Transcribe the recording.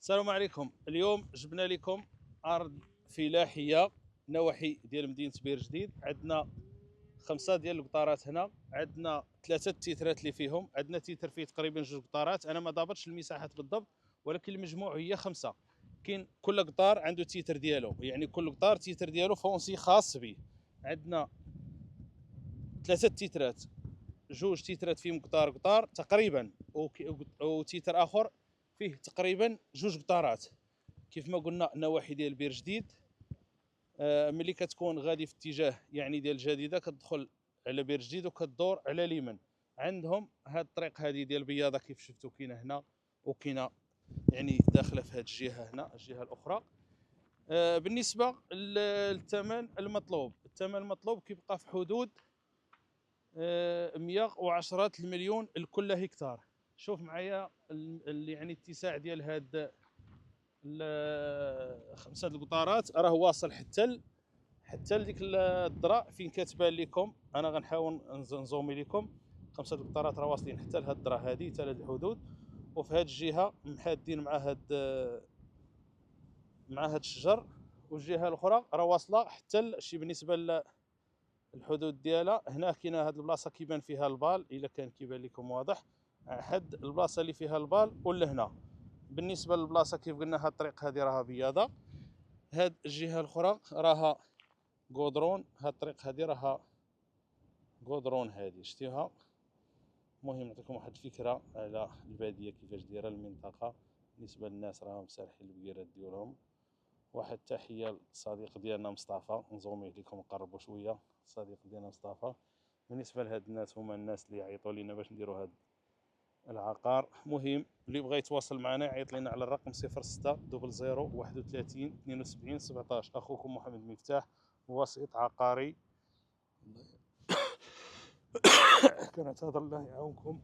السلام عليكم. اليوم جبنا لكم ارض فلاحيه نواحي ديال مدينه بير جديد. عندنا 5 ديال القطارات هنا، عندنا 3 تيترات اللي فيهم. عندنا تيتر فيه تقريبا 2 قطارات، انا ما ضابطش المساحات بالضبط، ولكن المجموع هي 5. كاين كل قطار عنده تيتر ديالو، يعني كل قطار تيتر ديالو فونسي خاص به. عندنا 3 تيترات، 2 تيترات فيهم قطار تقريبا، وتيتر اخر فيه تقريبا 2 قطارات. كيف ما قلنا نواحي ديال بير جديد. ملي كتكون غادي في اتجاه يعني ديال الجديده كتدخل على بير جديد وكتدور على اليمين. عندهم هاد الطريق هذه ديال بياضه كيف شفتوا، كاينه هنا وكاينه يعني داخله في هاد الجهه هنا، الجهه الاخرى. بالنسبه للثمن المطلوب، الثمن المطلوب كيبقى في حدود 110 المليون لكل هكتار. شوف معايا يعني الاتساع ديال هاد 5 القطارات راه واصل حتى لديك الذرا فين كتبان لكم. انا غنحاول نزومي لكم. 5 القطارات راه واصلين حتى لهاد الذرا هذه، حتى لهاد الحدود. وفي هاد الجهه محادين مع هاد الشجر، والجهه الاخرى راه واصله حتى شي بالنسبه للحدود ديالها. هنا كاينه هاد البلاصه كيبان فيها البال، الا كان كيبان لكم واضح. حد البلاصه اللي فيها البال ولهنا. بالنسبه للبلاصه كيف قلنا هاد الطريق هذه راها بياضه. هاد الجهه الاخرى راها غودرون. هاد الطريق هذه راها غودرون، هذه شتيها. المهم نعطيكم واحد الفكره على الباديه كيفاش دايره المنطقه. بالنسبه للناس راهم سارحين البقيرات ديالهم. واحد التحيه للصديق ديالنا مصطفى، نزوميه لكم نقربوا شويه. الصديق ديالنا مصطفى. بالنسبه لهاد الناس هما الناس اللي يعيطوا لينا باش نديروا هاد العقار. مهم اللي بغى يتواصل معنا يعيط لنا على الرقم 06 00 31 72 17. اخوكم محمد مفتاح، وسيط عقاري. كانت هذا الله يعاونكم.